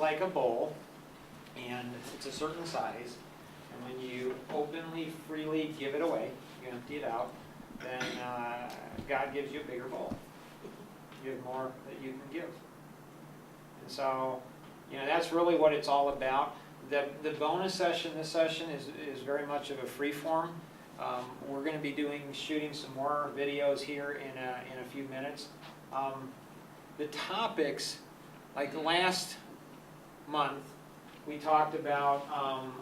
like a bowl, and it's a certain size, and when you openly, freely give it away, you empty it out, then God gives you a bigger bowl. You have more that you can give. And so, that's really what it's all about. The bonus session, this session, is very much of a free form. We're going to be shooting some more videos here in a few minutes. The topics, like last month, we talked about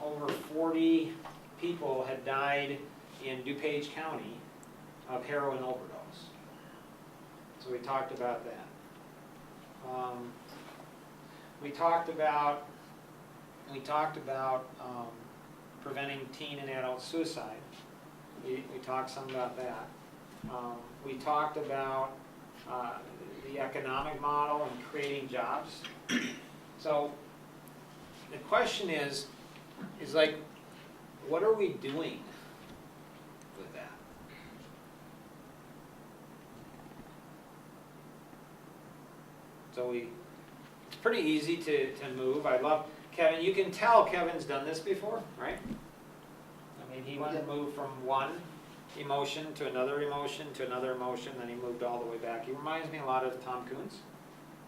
over 40 people had died in DuPage County of heroin overdose. So we talked about that. We talked about preventing teen and adult suicide. We talked some about that. We talked about the economic model and creating jobs. So the question is like, what are we doing with that? So it's pretty easy to move. I love Kevin. You can tell Kevin's done this before, right? I mean, he went to move from one emotion to another emotion to another emotion, then he moved all the way back. He reminds me a lot of Tom Coons,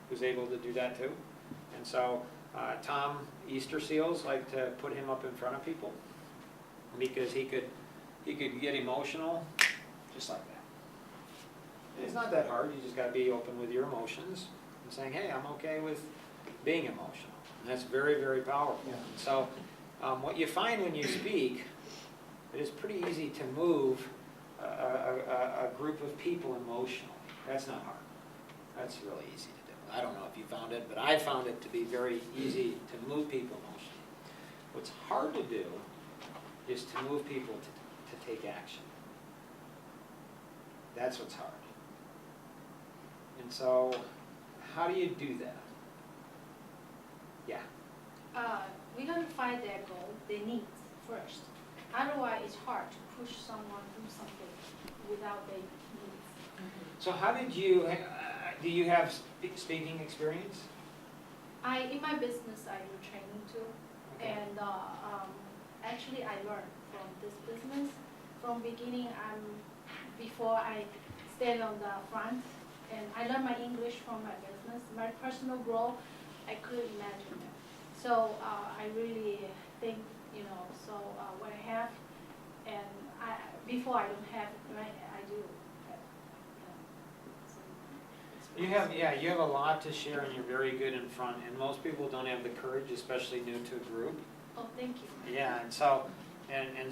who's able to do that too. And so Tom Easter Seals like to put him up in front of people because he could get emotional just like that. It's not that hard. You just got to be open with your emotions and saying, hey, I'm okay with being emotional. And that's very, very powerful. Yeah. And so what you find when you speak, it is pretty easy to move a group of people emotionally. That's not hard. That's really easy to do. I don't know if you found it, but I found it to be very easy to move people emotionally. What's hard to do is to move people to take action. That's what's hard. And so, how do you do that? Yeah? We gotta find their goal, their needs first. Otherwise, it's hard to push someone to do something without their needs. So how did you, do you have speaking experience? In my business, I do training too. Okay. And actually, I learned from this business. From beginning, before I stand on the front, and I learned my English from my business. My personal growth, I couldn't imagine it. So I really think, what I have, and before I don't have, right, I do have, You have a lot to share, and you're very good in front. And most people don't have the courage, especially new to a group. Oh, thank you. Yeah, and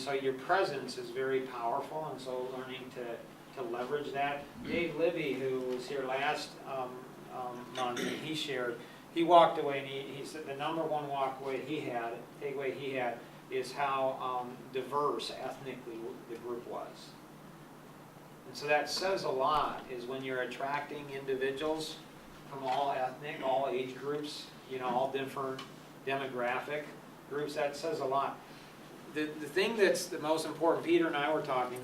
so your presence is very powerful, and so learning to leverage that. Dave Libby, who was here last month, and he shared. He walked away, and he said the number one takeaway he had, is how diverse ethnically the group was. And so that says a lot, is when you're attracting individuals from all ethnic, all age groups, all different demographic groups, that says a lot. The thing that's the most important, Peter and I were talking,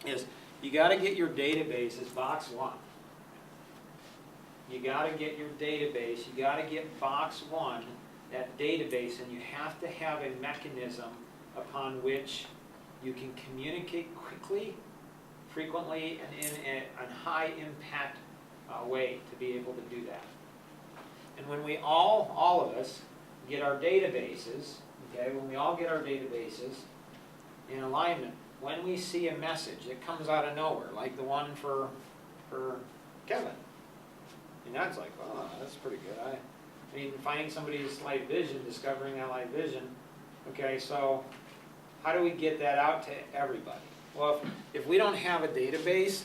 is you got to get your database as box one. You got to get your database, you got to get box one, that database, and you have to have a mechanism upon which you can communicate quickly, frequently, and in a high impact way to be able to do that. And when we all of us, get our databases, okay, when we all get our databases in alignment, when we see a message that comes out of nowhere, like the one for Kevin, and that's like, oh, that's pretty good. I mean, finding somebody's light vision, discovering that light vision. Okay, so how do we get that out to everybody? Well, if we don't have a database,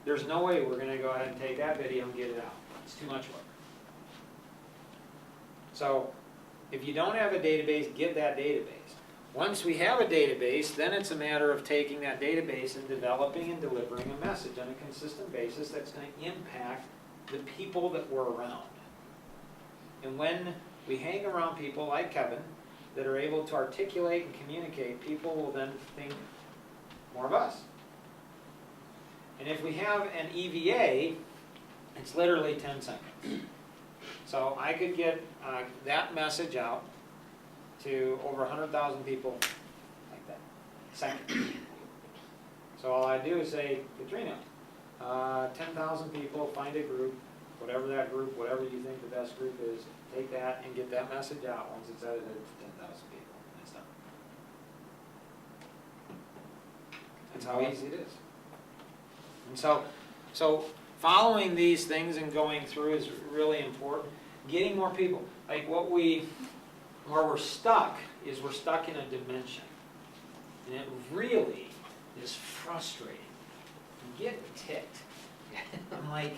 there's no way we're going to go ahead and take that video and get it out. It's too much work. So if you don't have a database, get that database. Once we have a database, then it's a matter of taking that database and developing and delivering a message on a consistent basis that's going to impact the people that we're around. And when we hang around people like Kevin that are able to articulate and communicate, people will then think more of us. And if we have an EVA, it's literally 10 seconds. So I could get that message out to over 100,000 people like that, second. So all I do is say, Katrina, 10,000 people, find a group, whatever that group, whatever you think the best group is, take that and get that message out. Once it's edited to 10,000 people, and it's done. That's how easy it is. And so following these things and going through is really important. Getting more people, like where we're stuck is we're stuck in a dimension. And it really is frustrating. I'm getting ticked. I'm like,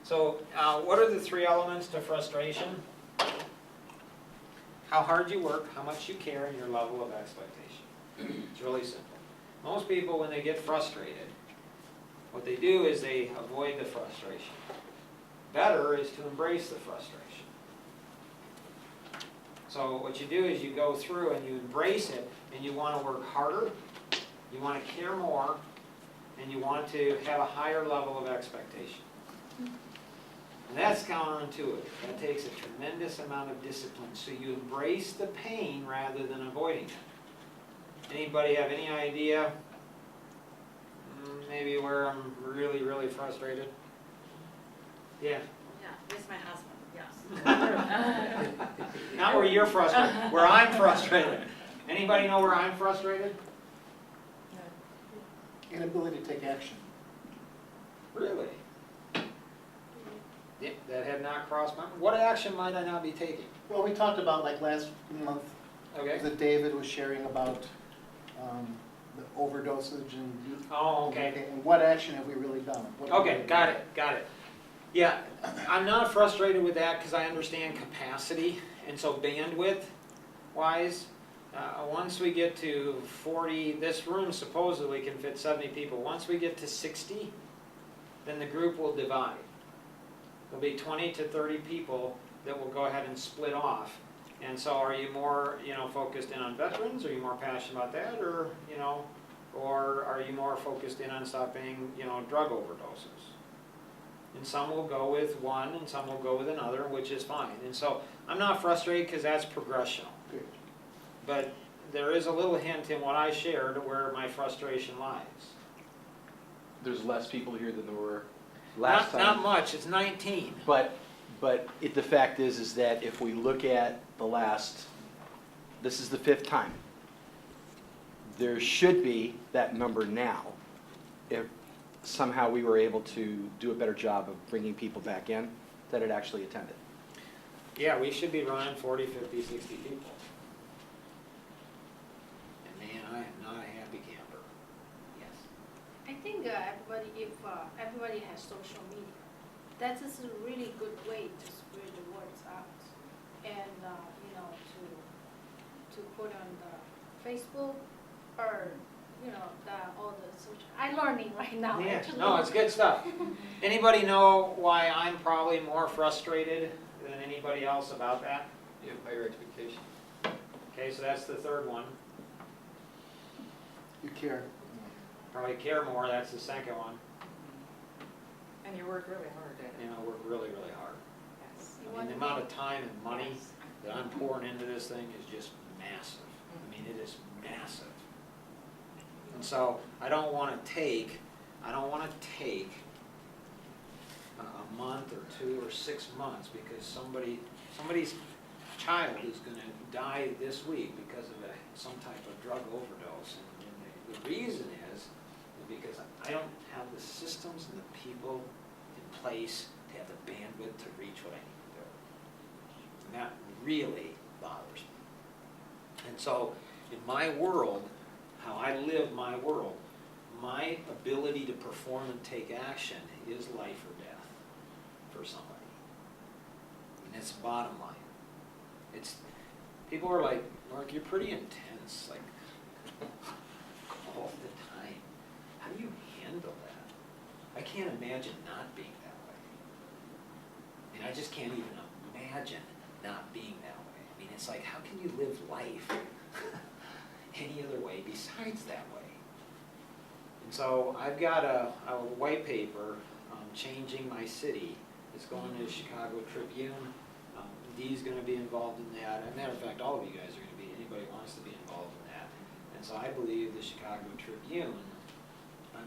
so what are the three elements to frustration? How hard you work, how much you care, and your level of expectation. It's really simple. Most people, when they get frustrated, what they do is they avoid the frustration. Better is to embrace the frustration. So what you do is you go through and you embrace it, and you want to work harder, you want to care more, and you want to have a higher level of expectation. And that's counterintuitive. That takes a tremendous amount of discipline. So you embrace the pain rather than avoiding it. Anybody have any idea maybe where I'm really, really frustrated? Yeah. Yeah, with my husband, yes. Not where you're frustrated, where I'm frustrated. Anybody know where I'm frustrated? Inability to take action. Really? Yeah, that had not crossed my mind. What action might I not be taking? Well, we talked about like last month Okay. that David was sharing about the overdosage and. Oh, okay. And what action have we really done? Okay, got it. Yeah, I'm not frustrated with that because I understand capacity, and so bandwidth-wise, once we get to 40, this room supposedly can fit 70 people. Once we get to 60, then the group will divide. There'll be 20 to 30 people that will go ahead and split off. And so are you more, focused in on veterans? Are you more passionate about that? Or, or are you more focused in on stopping, drug overdoses? And some will go with one and some will go with another, which is fine. And so I'm not frustrated because that's progressional. Good. But there is a little hint in what I shared where my frustration lies. There's less people here than there were last time. Not much, it's 19. But the fact is that if we look at the last, this is the 5th time, there should be that number now if somehow we were able to do a better job of bringing people back in that had actually attended. Yeah, we should be running 40, 50, 60 people. And man, I am not a happy camper. Yes. I think if everybody has social media, that is a really good way to spread the words out, and to put on the Facebook or all the social. I'm learning right now. Yeah, Actually. no, it's good stuff. Anybody know why I'm probably more frustrated than anybody else about that? You have higher expectations. Okay, so that's the third one. You care. Probably care more, that's the second one. And you work really hard at it. Work really, really hard. Yes. I mean, the amount of time and money that I'm pouring into this thing is just massive. I mean, it is massive. And so I don't want to take a month or 2 or 6 months because somebody's child is going to die this week because of some type of drug overdose. And the reason is because I don't have the systems and the people in place to have the bandwidth to reach what I need to do. And that really bothers me. And so in my world, how I live my world, my ability to perform and take action is life or death for somebody. And it's bottom line. People are like, Mark, you're pretty intense, like all the time. How do you handle that? I can't imagine not being that way. I mean, I just can't even imagine not being that way. I mean, it's like, how can you live life any other way besides that way? And so I've got a white paper, Changing My City, It's going to the Chicago Tribune. Dee's gonna be involved in that. As a matter of fact, all of you guys are gonna be, anybody who wants to be involved in that. And so I believe the Chicago Tribune is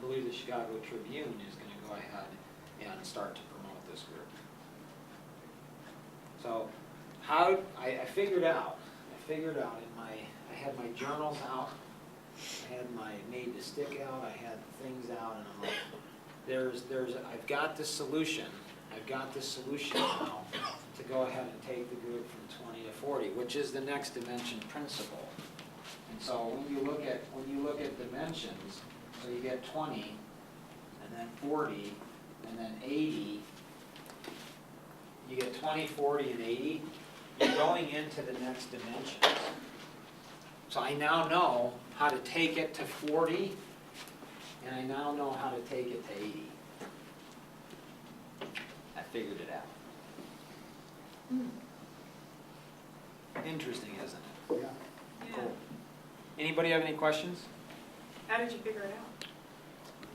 gonna go ahead and start to promote this group. So I figured out in my, I had my journals out, I had my made to stick out, I had things out, and I'm like, I've got the solution now to go ahead and take the group from 20 to 40, which is the next dimension principle. And so when you look at dimensions, so you get 20, and then 40, and then 80, you get 20, 40, and 80, you're going into the next dimension. So I now know how to take it to 40, and I now know how to take it to 80. I figured it out. Interesting, isn't it? Yeah. Cool. Anybody have any questions? How did you figure it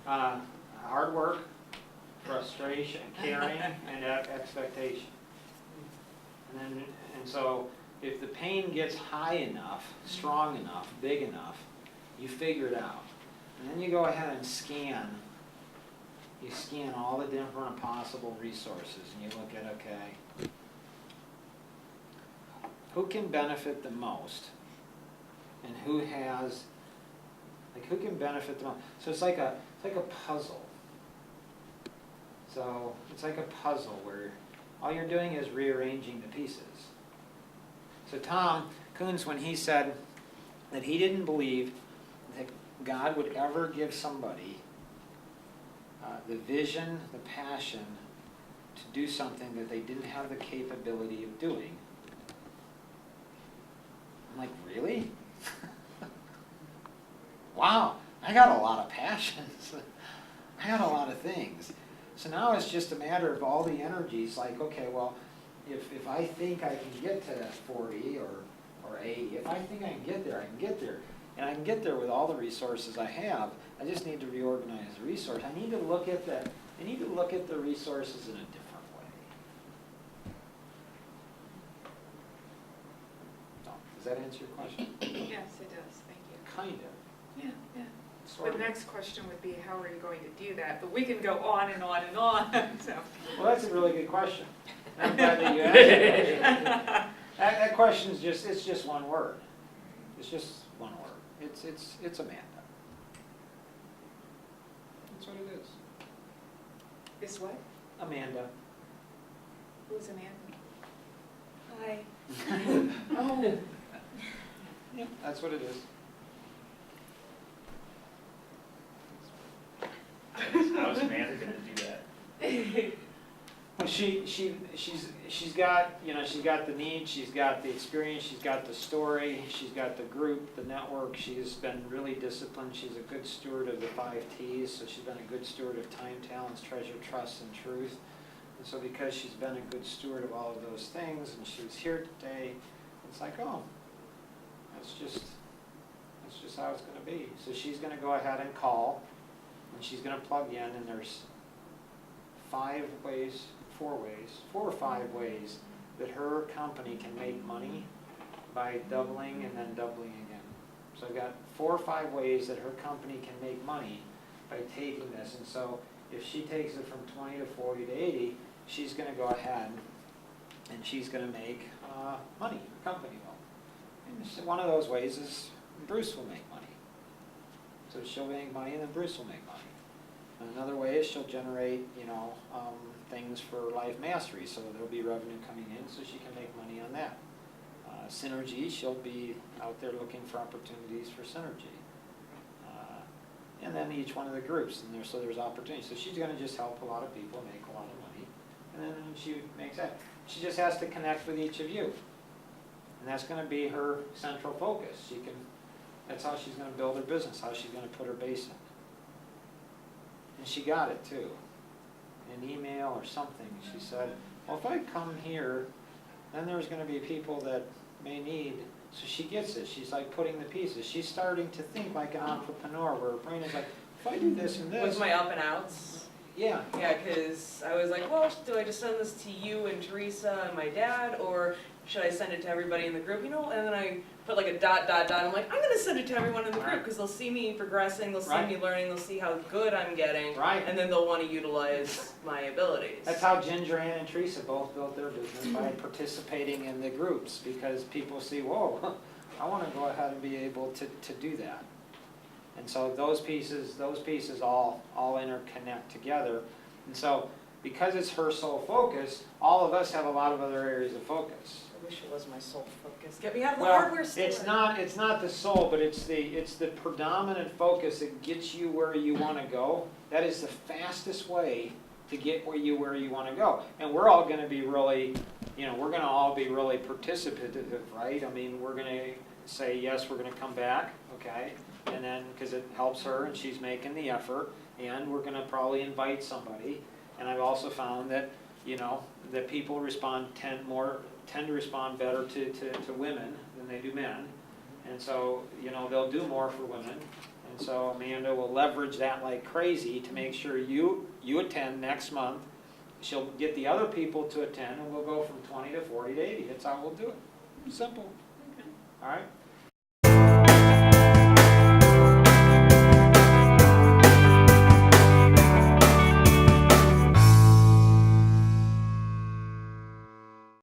out? Hard work, frustration, caring, and expectation. And so if the pain gets high enough, strong enough, big enough, you figure it out. And then you go ahead and scan. You scan all the different possible resources, and you look at, okay, who can benefit the most, and who can benefit the most. So it's like a puzzle. So it's like a puzzle where all you're doing is rearranging the pieces. So Tom Coons, when he said that he didn't believe that God would ever give somebody the vision, the passion to do something that they didn't have the capability of doing, I'm like, really? Wow, I got a lot of passions. I got a lot of things. So now it's just a matter of all the energies, like, okay, well, if I think I can get to 40 or 80, if I think I can get there, I can get there. And I can get there with all the resources I have. I just need to reorganize the resource. I need to look at the resources in a different way. So, does that answer your question? Yes, it does, thank you. Kind of. Yeah, yeah. Sort The of. next question would be, how are you going to do that? But we can go on and on and on, so. Well, that's a really good question. I'm glad that you asked that question. That question's it's just one word. It's just one word. It's Amanda. That's what it is. Is what? Amanda. Who's Amanda? Hi. Oh. Yep, that's what it is. How's Amanda gonna do that? Well, she's got, she's got the need, she's got the experience, she's got the story, she's got the group, the network. She's been really disciplined. She's a good steward of the 5 T's, so she's been a good steward of time, talents, treasure, trust, and truth. And so because she's been a good steward of all of those things, and she was here today, it's like, oh, that's just how it's going to be. So she's going to go ahead and call, and she's going to plug in, and there's 4 or 5 ways that her company can make money by doubling and then doubling again. So I've got 4 or 5 ways that her company can make money by taking this. And so if she takes it from 20 to 40 to 80, she's going to go ahead and she's going to make money. Her company will. And so one of those ways is Bruce will make money. So she'll make money, and then Bruce will make money. Another way is she'll generate, things for life mastery, so there'll be revenue coming in, so she can make money on that. Synergy, she'll be out there looking for opportunities for synergy. And then each one of the groups, and so there's opportunities. So she's going to just help a lot of people make a lot of money, and then she makes that. She just has to connect with each of you, and that's going to be her central focus. That's how she's going to build her business, how she's going to put her base in. And she got it too. In an email or something, she said, well, if I come here, then there's going to be people that may need. So she gets it. She's like putting the pieces. She's starting to think like an entrepreneur, where her brain is like, if I do this and this. With my up and outs. Yeah, Yeah, because I was like, well, do I just send this to you and Teresa and my dad, or should I send it to everybody in the group? You know, and then I put like a dot, dot, dot. I'm like, I'm gonna send it to everyone in the group because they'll see me progressing, they'll see Right. me learning, they'll see how good I'm getting, right. and then they'll want to utilize my abilities. That's how Ginger Ann and Teresa both built their business, by participating in the groups, because people see, whoa, I want to go ahead and be able to do that. And so those pieces all interconnect together. And so because it's her sole focus, all of us have a lot of other areas of focus. I wish it was my sole focus. Get me out of the Well, hardware store. it's not the soul, but it's the predominant focus that gets you where you want to go. That is the fastest way to get where you want to go. And we're all going to be really, we're going to all be really participative, right? I mean, we're going to say, yes, we're going to come back, okay? And then, because it helps her and she's making the effort, and we're going to probably invite somebody. And I've also found that, that people tend to respond better to women than they do men. And so, they'll do more for women. And so Amanda will leverage that like crazy to make sure you attend next month. She'll get the other people to attend, and we'll go from 20 to 40 to 80. That's how we'll do it. Simple. Okay. All right?